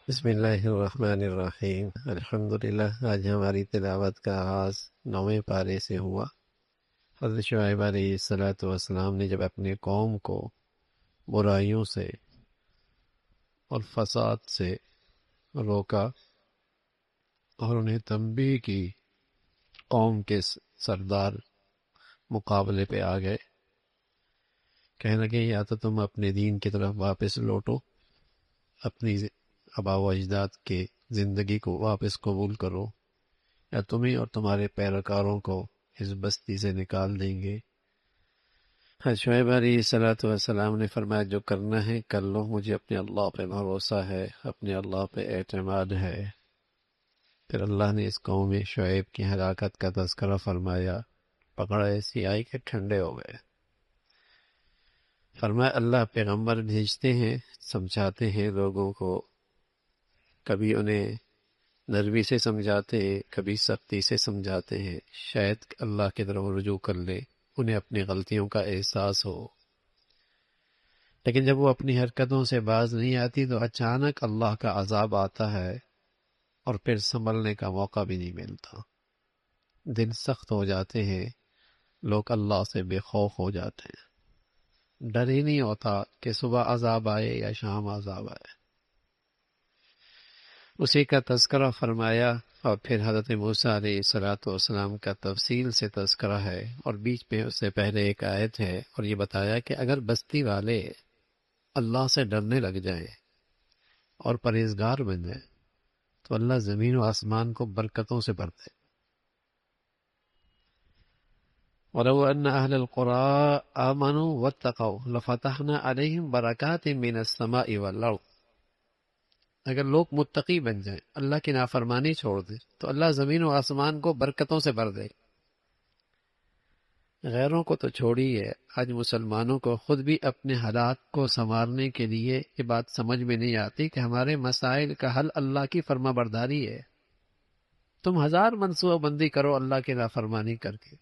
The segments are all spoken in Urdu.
بسم اللہ الرحمن الرحیم۔ الحمدللہ، آج ہماری تلاوت کا آغاز 9ویں پارے سے ہوا۔ حضرت شعیب علیہ السلام نے جب اپنے قوم کو برائیوں سے اور فساد سے روکا اور انہیں تنبیہ کی، قوم کے سردار مقابلے پہ آ گئے، کہنے لگے یا تو تم اپنے دین کی طرف واپس لوٹو، اپنی آبا و اجداد کے زندگی کو واپس قبول کرو، یا تمہیں اور تمہارے پیروکاروں کو اس بستی سے نکال دیں گے۔ حضرت شعیب علیہ السلام نے فرمایا جو کرنا ہے کر لو، مجھے اپنے اللہ پہ بھروسہ ہے، اپنے اللہ پہ اعتماد ہے۔ پھر اللہ نے اس قوم شعیب کی ہلاکت کا تذکرہ فرمایا، پکڑ ایسی آئی کہ ٹھنڈے ہو گئے۔ فرمایا اللہ پیغمبر بھیجتے ہیں، سمجھاتے ہیں لوگوں کو، کبھی انہیں نرمی سے سمجھاتے ہیں، کبھی سختی سے سمجھاتے ہیں، شاید اللہ کی طرف رجوع کر لیں، انہیں اپنی غلطیوں کا احساس ہو۔ لیکن جب وہ اپنی حرکتوں سے باز نہیں آتی تو اچانک اللہ کا عذاب آتا ہے اور پھر سنبھلنے کا موقع بھی نہیں ملتا۔ دن سخت ہو جاتے ہیں، لوگ اللہ سے بے خوف ہو جاتے ہیں، ڈر ہی نہیں ہوتا کہ صبح عذاب آئے یا شام عذاب آئے۔ اسی کا تذکرہ فرمایا، اور پھر حضرت موسیٰ علیہ السلام کا تفصیل سے تذکرہ ہے، اور بیچ میں اس سے پہلے ایک آیت ہے، اور یہ بتایا کہ اگر بستی والے اللہ سے ڈرنے لگ جائیں اور پرہیزگار بن جائیں تو اللہ زمین و آسمان کو برکتوں سے بھر دے۔ وَلَوْ أَنَّ أَهْلَ الْقُرَىٰ آمَنُوا وَاتَّقَوْا لَفَتَحْنَا عَلَيْهِمْ بَرَكَاتٍ مِّنَ السَّمَاءِ وَالْأَرْضِ۔ اگر لوگ متقی بن جائیں، اللہ کی نافرمانی چھوڑ دیں، تو اللہ زمین و آسمان کو برکتوں سے بھر دے۔ غیروں کو تو چھوڑیے، آج مسلمانوں کو خود بھی اپنے حالات کو سنوارنے کے لیے یہ بات سمجھ میں نہیں آتی کہ ہمارے مسائل کا حل اللہ کی فرما برداری ہے۔ تم ہزار منصوبہ بندی کرو اللہ کی نافرمانی کر کے،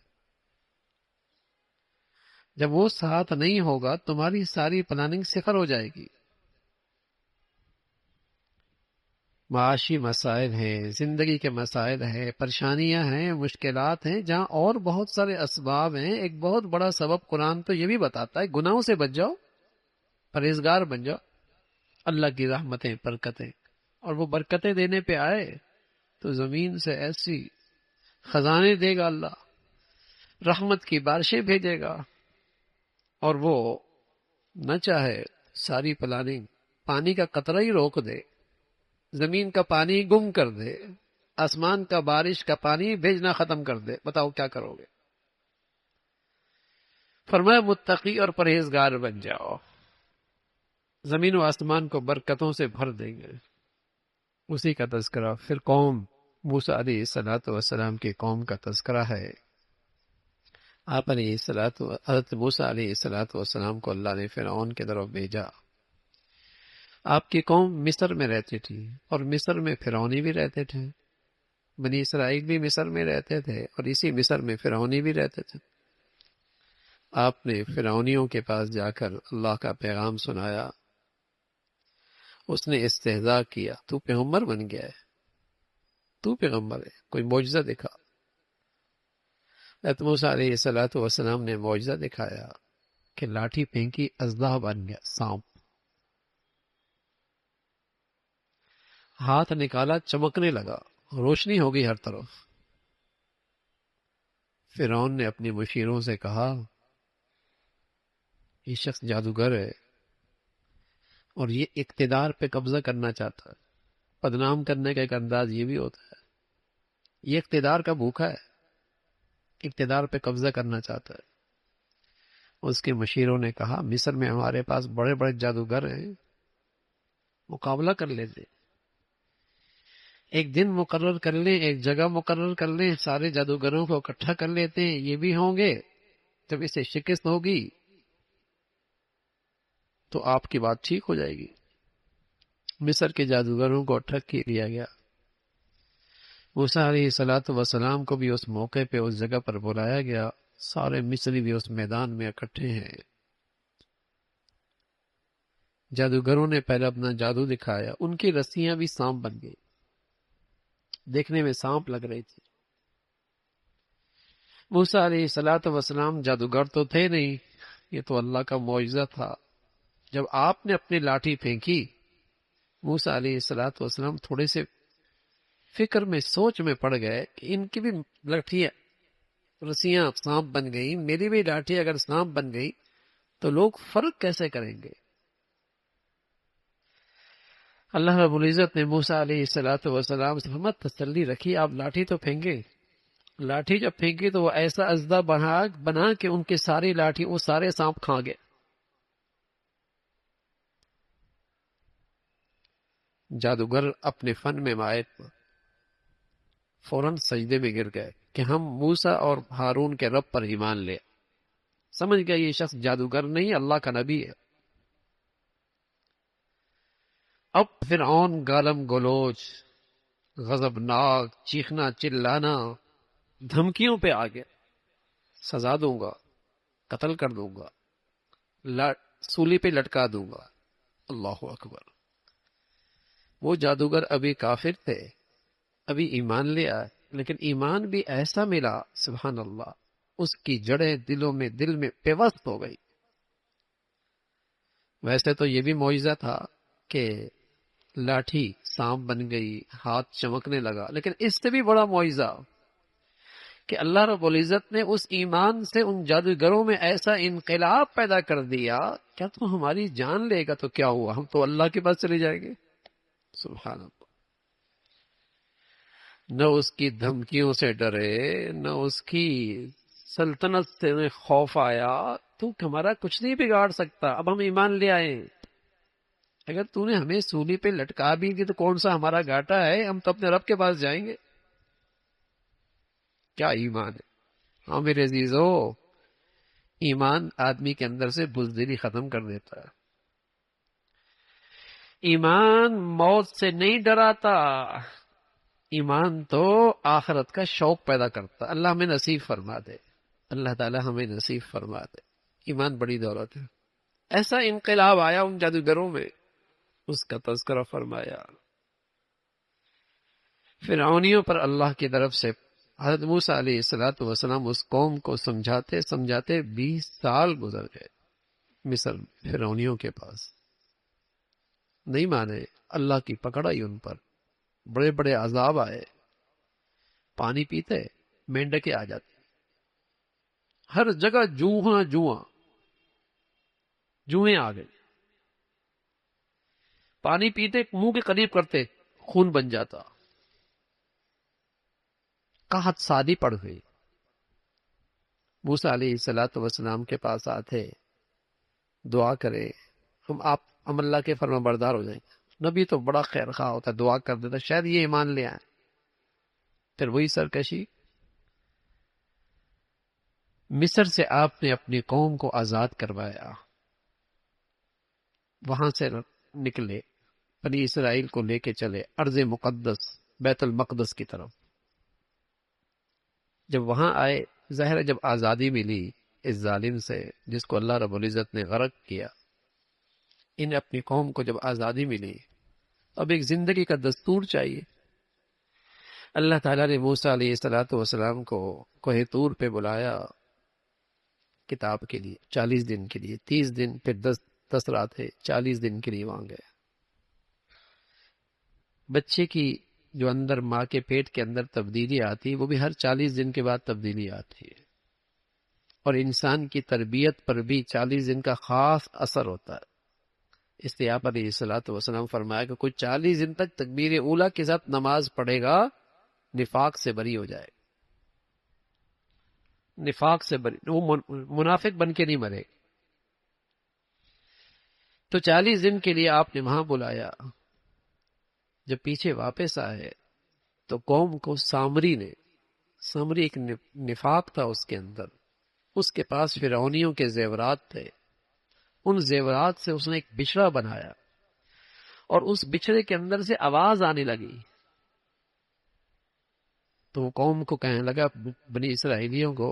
جب وہ ساتھ نہیں ہوگا تمہاری ساری پلاننگ صفر ہو جائے گی۔ معاشی مسائل ہیں، زندگی کے مسائل ہیں، پریشانیاں ہیں، مشکلات ہیں، جہاں اور بہت سارے اسباب ہیں۔ ایک بہت بڑا سبب قرآن تو یہ بھی بتاتا ہے گناہوں سے بچ جاؤ، پرہیزگار بن جاؤ، اللہ کی رحمتیں برکتیں، اور وہ برکتیں دینے پہ آئے تو زمین سے ایسی خزانے دے گا اللہ، رحمت کی بارشیں بھیجے گا، اور وہ نہ چاہے ساری پلاننگ پانی کا قطرہ ہی روک دے، زمین کا پانی گم کر دے، آسمان کا بارش کا پانی بھیجنا ختم کر دے، بتاؤ کیا کرو گے؟ فرمایا متقی اور پرہیزگار بن جاؤ، زمین و آسمان کو برکتوں سے بھر دیں گے۔ اسی کا تذکرہ پھر قوم موسیٰ علیہ السلام کی قوم کا تذکرہ ہے۔ آپ علیہ حضرت موسیٰ علیہ السلام کو اللہ نے فرعون کی طرف بھیجا۔ آپ کی قوم مصر میں رہتی تھی، اور مصر میں فرعونی بھی رہتے تھے، بنی اسرائیل بھی مصر میں رہتے تھے، اور اسی مصر میں فرعونی بھی رہتے تھے۔ آپ نے فرعونیوں کے پاس جا کر اللہ کا پیغام سنایا، اس نے استہزاء کیا، تو پیغمبر بن گیا ہے، تو پیغمبر ہے، کوئی معجزہ دکھا۔ حضرت موسیٰ علیہ السلام نے معجزہ دکھایا کہ لاٹھی پھینکی، اژدہا بن گیا، سانپ، ہاتھ نکالا چمکنے لگا، روشنی ہو گئی ہر طرف۔ فرعون نے اپنے مشیروں سے کہا یہ شخص جادوگر ہے، اور یہ اقتدار پہ قبضہ کرنا چاہتا ہے۔ بدنام کرنے کا ایک انداز یہ بھی ہوتا ہے، یہ اقتدار کا بھوکا ہے، اقتدار پہ قبضہ کرنا چاہتا ہے۔ اس کے مشیروں نے کہا مصر میں ہمارے پاس بڑے بڑے جادوگر ہیں، مقابلہ کر لیتے، ایک دن مقرر کر لیں، ایک جگہ مقرر کر لیں، سارے جادوگروں کو اکٹھا کر لیتے ہیں، یہ بھی ہوں گے، جب اسے شکست ہوگی تو آپ کی بات ٹھیک ہو جائے گی۔ مصر کے جادوگروں کو ٹھگ کے لیا گیا۔ موسیٰ علیہ السلام کو بھی اس موقع پہ اس جگہ پر بلایا گیا، سارے مصری بھی اس میدان میں اکٹھے ہیں۔ جادوگروں نے پہلے اپنا جادو دکھایا، ان کی رسیاں بھی سانپ بن گئی، دیکھنے میں سانپ لگ رہی تھی۔ موسیٰ علیہ الصلوۃ والسلام جادوگر تو تھے نہیں، یہ تو اللہ کا معجزہ تھا۔ جب آپ نے اپنی لاٹھی پھینکی، موسیٰ علیہ الصلوۃ والسلام تھوڑے سے فکر میں، سوچ میں پڑ گئے کہ ان کی بھی لاٹھی رسیاں سانپ بن گئی، میری بھی لاٹھی اگر سانپ بن گئی تو لوگ فرق کیسے کریں گے؟ اللہ رب العزت نے موسیٰ علیہ الصلوۃ والسلام سے فرمایا تسلی رکھی، آپ لاٹھی تو پھینکے، لاٹھی جب پھینکی تو وہ ایسا اژدہا بنا کہ ان کی ساری لاٹھی وہ سارے سانپ کھا گئے۔ جادوگر اپنے فن میں ماہر فوراً سجدے میں گر گئے کہ ہم موسیٰ اور ہارون کے رب پر ایمان لے۔ سمجھ گئے یہ شخص جادوگر نہیں، اللہ کا نبی ہے۔ اب فرعون گالم گلوچ، غضبناک، چیخنا چلانا، دھمکیوں پہ آ گیا، سزا دوں گا، قتل کر دوں گا، سولی پہ لٹکا دوں گا۔ اللہ اکبر۔ وہ جادوگر ابھی کافر تھے، ابھی ایمان لے آئے، لیکن ایمان بھی ایسا ملا، سبحان اللہ، اس کی جڑیں دل میں پیوست ہو گئی۔ ویسے تو یہ بھی معجزہ تھا کہ لاٹھی سانپ بن گئی، ہاتھ چمکنے لگا، لیکن اس سے بھی بڑا معجزہ کہ اللہ رب العزت نے اس ایمان سے ان جادوگروں میں ایسا انقلاب پیدا کر دیا، کیا تو ہماری جان لے گا تو کیا ہوا، ہم تو اللہ کے پاس چلے جائیں گے۔ سبحان اللہ۔ نہ اس کی دھمکیوں سے ڈرے، نہ اس کی سلطنت سے خوف آیا، تو ہمارا کچھ نہیں بگاڑ سکتا، اب ہم ایمان لے آئے، اگر تو نے ہمیں سولی پہ لٹکا بھی دی تو کون سا ہمارا گھاٹا ہے، ہم تو اپنے رب کے پاس جائیں گے۔ کیا ایمان ہے! ہاں میرے عزیزو، ایمان آدمی کے اندر سے بزدلی ختم کر دیتا ہے۔ ایمان موت سے نہیں ڈراتا، ایمان تو آخرت کا شوق پیدا کرتا۔ اللہ ہمیں نصیب فرما دے، اللہ تعالی ہمیں نصیب فرما دے۔ ایمان بڑی دولت ہے۔ ایسا انقلاب آیا ان جادوگروں میں، اس کا تذکرہ فرمایا۔ فرعونیوں پر اللہ کی طرف سے حضرت موسیٰ علیہ السلام اس قوم کو سمجھاتے سمجھاتے 20 سال گزر گئے مصر فرعونیوں کے پاس، نہیں مانے، اللہ کی پکڑ آئی ان پر، بڑے بڑے عذاب آئے، پانی پیتے مینڈکیں آ جاتی، ہر جگہ جوئیں آ گئی، پانی پیتے منہ کے قریب کرتے خون بن جاتا، قحط سادی پڑ گئی۔ موسیٰ علیہ السلام کے پاس آتے، دعا کرے، ہم اللہ کے فرما بردار ہو جائیں گے۔ نبی تو بڑا خیر خواہ ہوتا، دعا کر دیتا شاید یہ ایمان لے آئے، پھر وہی سرکشی۔ مصر سے آپ نے اپنی قوم کو آزاد کروایا، وہاں سے نکلے، بنی اسرائیل کو لے کے چلے ارض مقدس بیت المقدس کی طرف۔ جب وہاں آئے، ظاہر ہے جب آزادی ملی اس ظالم سے جس کو اللہ رب العزت نے غرق کیا، انہیں اپنی قوم کو جب آزادی ملی، اب ایک زندگی کا دستور چاہیے۔ اللہ تعالیٰ نے موسیٰ علیہ السلام کو کوہ طور پہ بلایا کتاب کے لیے، 40 دن کے لیے، 30 دن پھر 10 راتیں، 40 دن کے لیے وہاں گئے۔ بچے کی جو اندر ماں کے پیٹ کے اندر تبدیلی آتی ہے، وہ بھی ہر 40 دن کے بعد تبدیلی آتی ہے، اور انسان کی تربیت پر بھی 40 دن کا خاص اثر ہوتا ہے۔ اس لیے آپ علیہ السلام فرمایا کہ کوئی 40 دن تک تکبیر اولیٰ کے ساتھ نماز پڑھے گا، نفاق سے بری ہو جائے گا، نفاق سے بری، وہ منافق بن کے نہیں مرے۔ تو 40 دن کے لیے آپ نے وہاں بلایا۔ جب پیچھے واپس آئے تو قوم کو سامری ایک نفاق تھا اس کے اندر، اس کے پاس فرعونیوں کے زیورات تھے، ان زیورات سے اس نے ایک بچڑا بنایا، اور اس بچڑے کے اندر سے آواز آنے لگی، تو وہ قوم کو کہنے لگا، بنی اسرائیلیوں کو،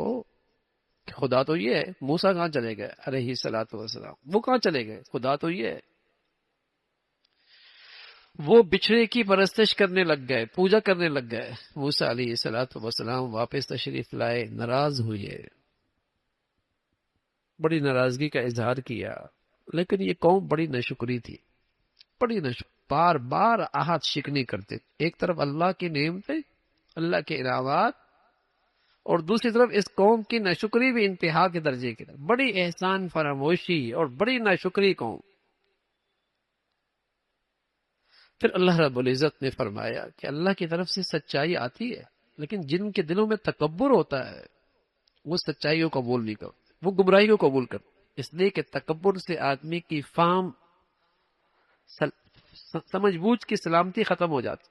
خدا تو یہ ہے، موسیٰ کہاں چلے گئے علیہ السلام، وہ کہاں چلے گئے، خدا تو یہ ہے۔ وہ بچھڑے کی پرستش کرنے لگ گئے، پوجا کرنے لگ گئے۔ موسیٰ علیہ السلام واپس تشریف لائے، ناراض ہوئے، بڑی ناراضگی کا اظہار کیا، لیکن یہ قوم بڑی ناشکری تھی، بڑی بار بار آہت شکنی کرتے، ایک طرف اللہ کی نعمتیں، اللہ کے انعامات، اور دوسری طرف اس قوم کی ناشکری بھی انتہا کے درجے کی، بڑی احسان فراموشی اور بڑی ناشکری قوم۔ پھر اللہ رب العزت نے فرمایا کہ اللہ کی طرف سے سچائی آتی ہے، لیکن جن کے دلوں میں تکبر ہوتا ہے وہ سچائی کو قبول نہیں کرتے، وہ گمراہی کو قبول کرتے، اس لیے کہ تکبر سے آدمی کی فہم، سمجھ بوجھ کی سلامتی ختم ہو جاتی،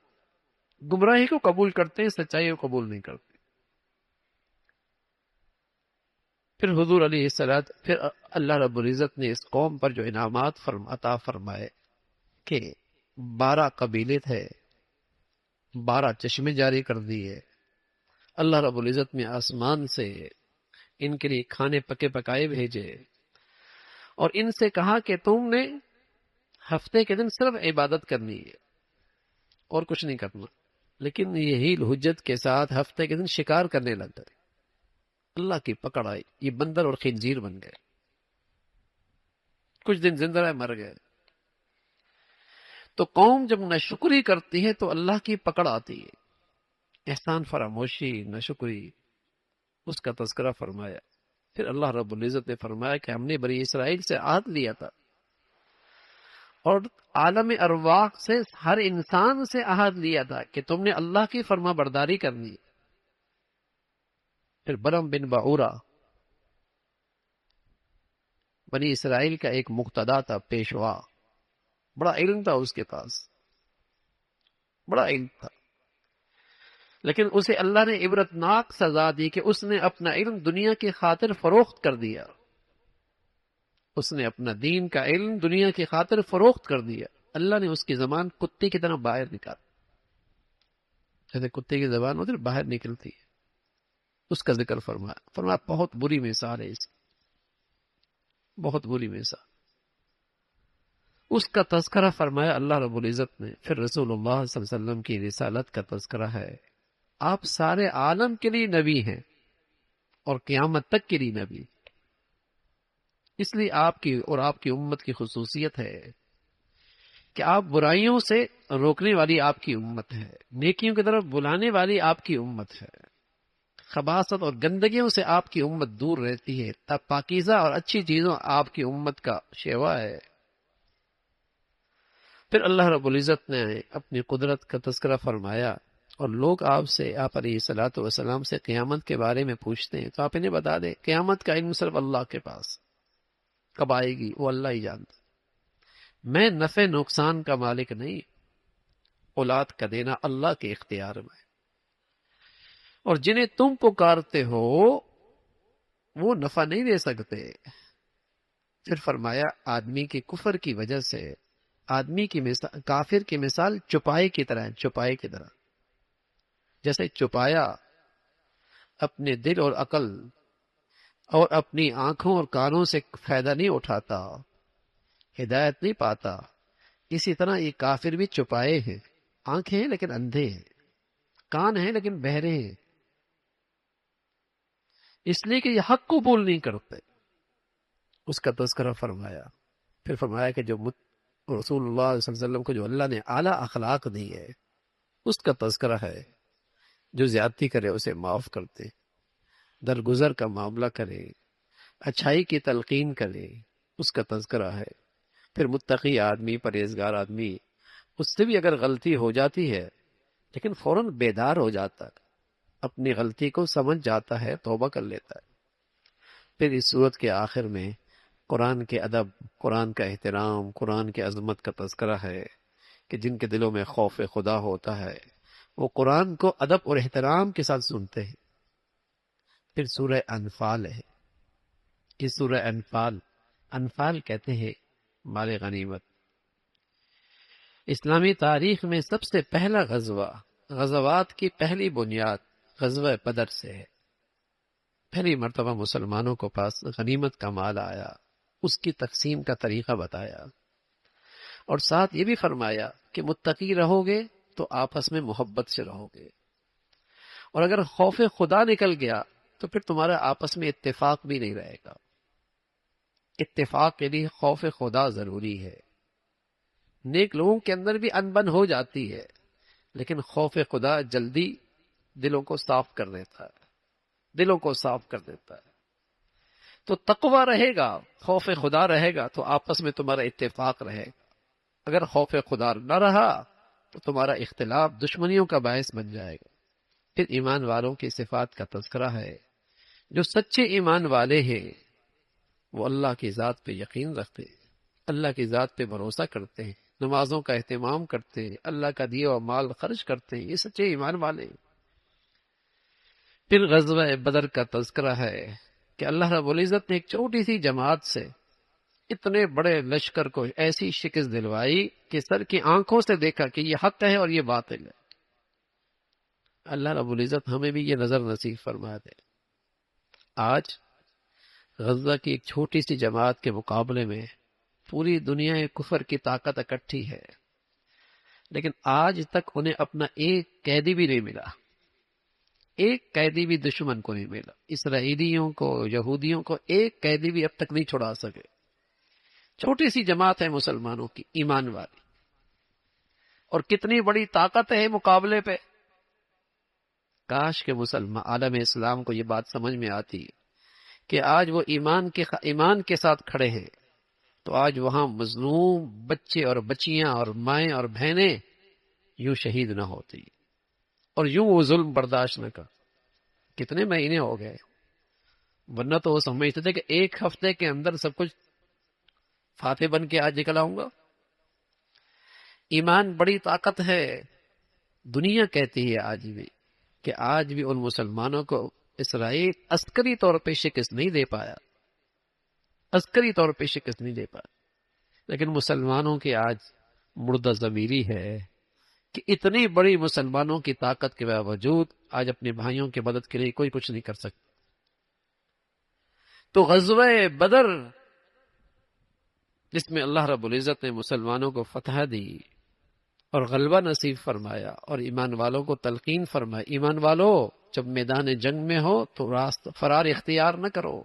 گمراہی کو قبول کرتے ہیں، سچائی کو قبول نہیں کرتے۔ پھر حضور علیہ السلام، پھر اللہ رب العزت نے اس قوم پر جو انعامات عطا فرمائے کہ 12 قبیلے تھے، 12 چشمے جاری کر دیے، اللہ رب العزت نے آسمان سے ان کے لیے کھانے پکے پکائے بھیجے، اور ان سے کہا کہ تم نے ہفتے کے دن صرف عبادت کرنی ہے اور کچھ نہیں کرنا، لیکن یہی حجت کے ساتھ ہفتے کے دن شکار کرنے لگ گئے، اللہ کی پکڑ آئی، یہ بندر اور خنزیر بن گئے، کچھ دن زندہ رہے، مر گئے۔ تو قوم جب ناشکری کرتی ہے تو اللہ کی پکڑ آتی ہے، احسان فراموشی، ناشکری، اس کا تذکرہ فرمایا۔ پھر اللہ رب العزت نے فرمایا کہ ہم نے بنی اسرائیل سے عہد لیا تھا، اور عالم ارواح سے، ہر انسان سے عہد لیا تھا کہ تم نے اللہ کی فرما برداری کرنی ہے۔ پھر برم بن بعورہ بنی اسرائیل کا ایک مقتدا تھا، پیشوا، بڑا علم تھا اس کے پاس، بڑا علم تھا، لیکن اسے اللہ نے عبرتناک سزا دی کہ اس نے اپنا علم دنیا کی خاطر فروخت کر دیا، اس نے اپنا دین کا علم دنیا کی خاطر فروخت کر دیا۔ اللہ نے اس کی زبان کتے کی طرح باہر نکالا، جیسے کتے کی زبان ادھر باہر نکلتی ہے، اس کا ذکر فرمایا بہت بری مثال ہے اس کی، بہت بری مثال، اس کا تذکرہ فرمایا اللہ رب العزت نے۔ پھر رسول اللہ صلی اللہ علیہ وسلم کی رسالت کا تذکرہ ہے، آپ سارے عالم کے لیے نبی ہیں اور قیامت تک کے لیے نبی، اس لیے آپ کی اور آپ کی امت کی خصوصیت ہے کہ آپ برائیوں سے روکنے والی آپ کی امت ہے، نیکیوں کی طرف بلانے والی آپ کی امت ہے، خباثت اور گندگیوں سے آپ کی امت دور رہتی ہے، تب پاکیزہ اور اچھی چیزوں آپ کی امت کا شیوا ہے۔ پھر اللہ رب العزت نے اپنی قدرت کا تذکرہ فرمایا، اور لوگ آپ سے، آپ علیہ الصلوۃ والسلام سے قیامت کے بارے میں پوچھتے ہیں، تو آپ انہیں بتا دیں قیامت کا علم صرف اللہ کے پاس، کب آئے گی وہ اللہ ہی جانتا، میں نفع نقصان کا مالک نہیں، اولاد کا دینا اللہ کے اختیار میں، اور جنہیں تم پکارتے ہو وہ نفع نہیں دے سکتے۔ پھر فرمایا آدمی کے کفر کی وجہ سے آدمی کی مثال، کافر کی مثال چوپائے کی طرح ہے، چوپائے کی طرح، جیسے چوپایا اپنے دل اور عقل اور اپنی آنکھوں اور کانوں سے فائدہ نہیں اٹھاتا، ہدایت نہیں پاتا، اسی طرح یہ کافر بھی چوپائے ہیں، آنکھیں ہیں لیکن اندھے ہیں، کان ہیں لیکن بہرے ہیں، اس لیے کہ یہ حق قبول نہیں کرتے، اس کا تذکرہ فرمایا۔ پھر فرمایا کہ جو رسول اللہ صلی اللہ علیہ وسلم کو جو اللہ نے اعلیٰ اخلاق دی ہے اس کا تذکرہ ہے، جو زیادتی کرے اسے معاف کرتے، درگزر کا معاملہ کرے، اچھائی کی تلقین کرے، اس کا تذکرہ ہے۔ پھر متقی آدمی، پرہیزگار آدمی، اس سے بھی اگر غلطی ہو جاتی ہے لیکن فوراً بیدار ہو جاتا ہے، اپنی غلطی کو سمجھ جاتا ہے، توبہ کر لیتا ہے۔ پھر اس صورت کے آخر میں قرآن کے ادب، قرآن کا احترام، قرآن کی عظمت کا تذکرہ ہے کہ جن کے دلوں میں خوف خدا ہوتا ہے وہ قرآن کو ادب اور احترام کے ساتھ سنتے ہیں۔ پھر سورہ انفال ہے، اس سورہ انفال کہتے ہیں مال غنیمت۔ اسلامی تاریخ میں سب سے پہلا غزوہ، غزوات کی پہلی بنیاد غزوہ بدر سے ہے، پہلی مرتبہ مسلمانوں کو پاس غنیمت کا مال آیا، اس کی تقسیم کا طریقہ بتایا، اور ساتھ یہ بھی فرمایا کہ متقی رہو گے تو آپس میں محبت سے رہو گے، اور اگر خوف خدا نکل گیا تو پھر تمہارا آپس میں اتفاق بھی نہیں رہے گا۔ اتفاق کے لیے خوف خدا ضروری ہے۔ نیک لوگوں کے اندر بھی انبن ہو جاتی ہے، لیکن خوف خدا جلدی دلوں کو صاف کر دیتا ہے، دلوں کو صاف کر دیتا ہے۔ تو تقوی رہے گا، خوف خدا رہے گا تو آپس میں تمہارا اتفاق رہے گا۔ اگر خوف خدا نہ رہا تو تمہارا اختلاف دشمنیوں کا باعث بن جائے گا۔ پھر ایمان والوں کی صفات کا تذکرہ ہے۔ جو سچے ایمان والے ہیں وہ اللہ کی ذات پہ یقین رکھتے ہیں، اللہ کی ذات پہ بھروسہ کرتے ہیں، نمازوں کا اہتمام کرتے ہیں، اللہ کا دیا ہوا مال خرچ کرتے ہیں، یہ سچے ایمان والے ہیں۔ پھر غزوہ بدر کا تذکرہ ہے کہ اللہ رب العزت نے ایک چھوٹی سی جماعت سے اتنے بڑے لشکر کو ایسی شکست دلوائی کہ سر کی آنکھوں سے دیکھا کہ یہ حق ہے اور یہ باطل ہے۔ اللہ رب العزت ہمیں بھی یہ نظر نصیب فرما دے۔ آج غزہ کی ایک چھوٹی سی جماعت کے مقابلے میں پوری دنیا کفر کی طاقت اکٹھی ہے، لیکن آج تک انہیں اپنا ایک قیدی بھی نہیں ملا، ایک قیدی بھی دشمن کو نہیں ملا۔ اسرائیلیوں کو، یہودیوں کو ایک قیدی بھی اب تک نہیں چھڑا سکے۔ چھوٹی سی جماعت ہے مسلمانوں کی، ایمان والی، اور کتنی بڑی طاقت ہے مقابلے پہ۔ کاش کہ مسلمان عالم اسلام کو یہ بات سمجھ میں آتی کہ آج وہ ایمان کے ساتھ کھڑے ہیں تو آج وہاں مظلوم بچے اور بچیاں اور مائیں اور بہنیں یوں شہید نہ ہوتی، اور یوں وہ ظلم برداشت نہ کر۔ کتنے مہینے ہو گئے، ورنہ تو وہ سمجھتے تھے کہ ایک ہفتے کے اندر سب کچھ فاتح بن کے آج نکل آؤں گا۔ ایمان بڑی طاقت ہے۔ دنیا کہتی ہے آج بھی کہ آج بھی ان مسلمانوں کو اسرائیل عسکری طور پہ شکست نہیں دے پایا، عسکری طور پہ شکست نہیں دے پایا، لیکن مسلمانوں کی آج مردہ ضمیری ہے کہ اتنی بڑی مسلمانوں کی طاقت کے باوجود آج اپنے بھائیوں کی مدد کے لیے کوئی کچھ نہیں کر سکتا۔ تو غزوہ بدر جس میں اللہ رب العزت نے مسلمانوں کو فتح دی اور غلبہ نصیب فرمایا اور ایمان والوں کو تلقین فرمایا، ایمان والوں جب میدان جنگ میں ہو تو فرار اختیار نہ کرو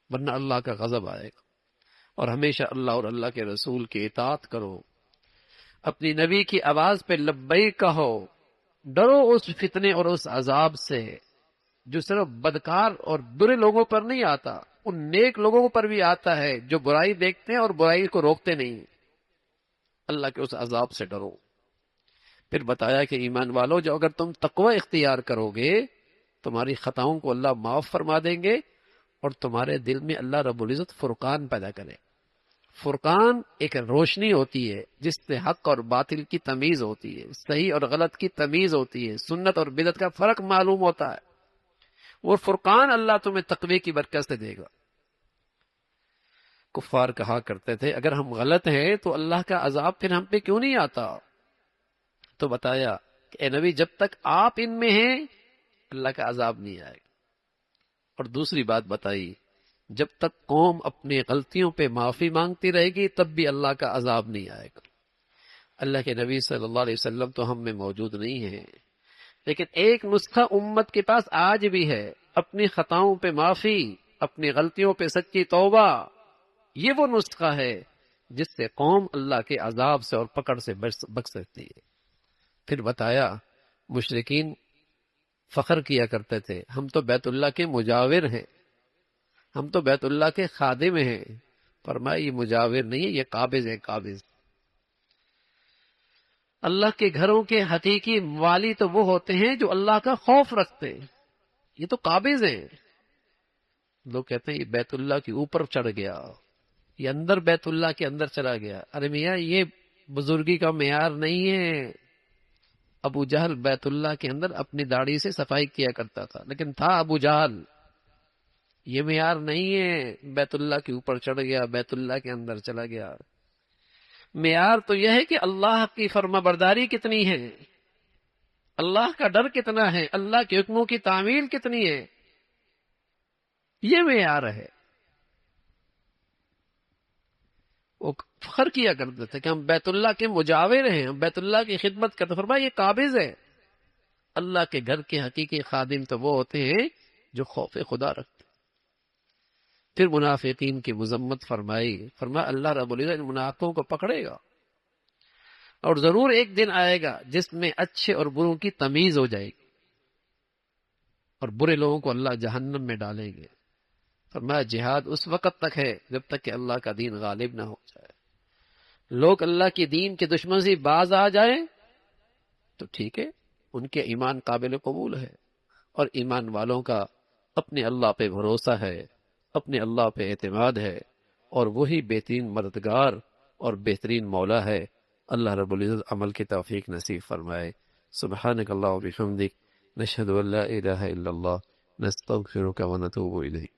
ورنہ اللہ کا غضب آئے گا، اور ہمیشہ اللہ اور اللہ کے رسول کی اطاعت کرو، اپنی نبی کی آواز پہ لبیک کہو، ڈرو اس فتنے اور اس عذاب سے جو صرف بدکار اور برے لوگوں پر نہیں آتا، ان نیک لوگوں پر بھی آتا ہے جو برائی دیکھتے ہیں اور برائی کو روکتے نہیں۔ اللہ کے اس عذاب سے ڈرو۔ پھر بتایا کہ ایمان والو جو اگر تم تقوی اختیار کرو گے تمہاری خطاؤں کو اللہ معاف فرما دیں گے، اور تمہارے دل میں اللہ رب العزت فرقان پیدا کرے۔ فرقان ایک روشنی ہوتی ہے جس سے حق اور باطل کی تمیز ہوتی ہے، صحیح اور غلط کی تمیز ہوتی ہے، سنت اور بدعت کا فرق معلوم ہوتا ہے۔ وہ فرقان اللہ تمہیں تقوی کی برکت سے دے گا۔ کفار کہا کرتے تھے اگر ہم غلط ہیں تو اللہ کا عذاب پھر ہم پہ کیوں نہیں آتا؟ تو بتایا کہ اے نبی جب تک آپ ان میں ہیں اللہ کا عذاب نہیں آئے گا۔ اور دوسری بات بتائی جب تک قوم اپنی غلطیوں پہ معافی مانگتی رہے گی تب بھی اللہ کا عذاب نہیں آئے گا۔ اللہ کے نبی صلی اللہ علیہ وسلم تو ہم میں موجود نہیں ہیں، لیکن ایک نسخہ امت کے پاس آج بھی ہے، اپنی خطاؤں پہ معافی، اپنی غلطیوں پہ سچی توبہ۔ یہ وہ نسخہ ہے جس سے قوم اللہ کے عذاب سے اور پکڑ سے بچ سکتی ہے۔ پھر بتایا مشرکین فخر کیا کرتے تھے ہم تو بیت اللہ کے مجاور ہیں، ہم تو بیت اللہ کے خادم ہیں۔ فرمایا یہ مجاور نہیں ہے، یہ قابض ہے، قابض۔ اللہ کے گھروں کے حقیقی والی تو وہ ہوتے ہیں جو اللہ کا خوف رکھتے ہیں، یہ تو قابض ہیں۔ لوگ کہتے ہیں یہ بیت اللہ کے اوپر چڑھ گیا، یہ اندر بیت اللہ کے اندر چلا گیا۔ ارے میاں یہ بزرگی کا معیار نہیں ہے۔ ابو جہل بیت اللہ کے اندر اپنی داڑھی سے صفائی کیا کرتا تھا، لیکن تھا ابو جہل۔ یہ معیار نہیں ہے بیت اللہ کے اوپر چڑھ گیا، بیت اللہ کے اندر چلا گیا۔ معیار تو یہ ہے کہ اللہ کی فرما برداری کتنی ہے، اللہ کا ڈر کتنا ہے، اللہ کے حکموں کی تعمیل کتنی ہے، یہ معیار ہے۔ وہ فخر کیا کرتے تھے کہ ہم بیت اللہ کے مجاور ہیں، ہم بیت اللہ کی خدمت کرتے. فرمایا یہ قابض ہے. اللہ کے گھر کے حقیقی خادم تو وہ ہوتے ہیں جو خوف خدا رکھتے. پھر منافقین کی مذمت فرمائی. فرمایا اللہ رب العزت ان منافقوں کو پکڑے گا، اور ضرور ایک دن آئے گا جس میں اچھے اور بروں کی تمیز ہو جائے گی، اور برے لوگوں کو اللہ جہنم میں ڈالیں گے. فرمایا جہاد اس وقت تک ہے جب تک کہ اللہ کا دین غالب نہ ہو جائے. لوگ اللہ کے دین کے دشمن سے باز آ جائیں تو ٹھیک ہے، ان کے ایمان قابل قبول ہے، اور ایمان والوں کا اپنے اللہ پہ بھروسہ ہے، اپنے اللہ پہ اعتماد ہے، اور وہی بہترین مددگار اور بہترین مولا ہے. اللہ رب العزت عمل کی توفیق نصیب فرمائے. سبحانک اللہ و بحمدک، نشہد ان لا الہ الا اللہ، نستغفرک و نتوب الیک.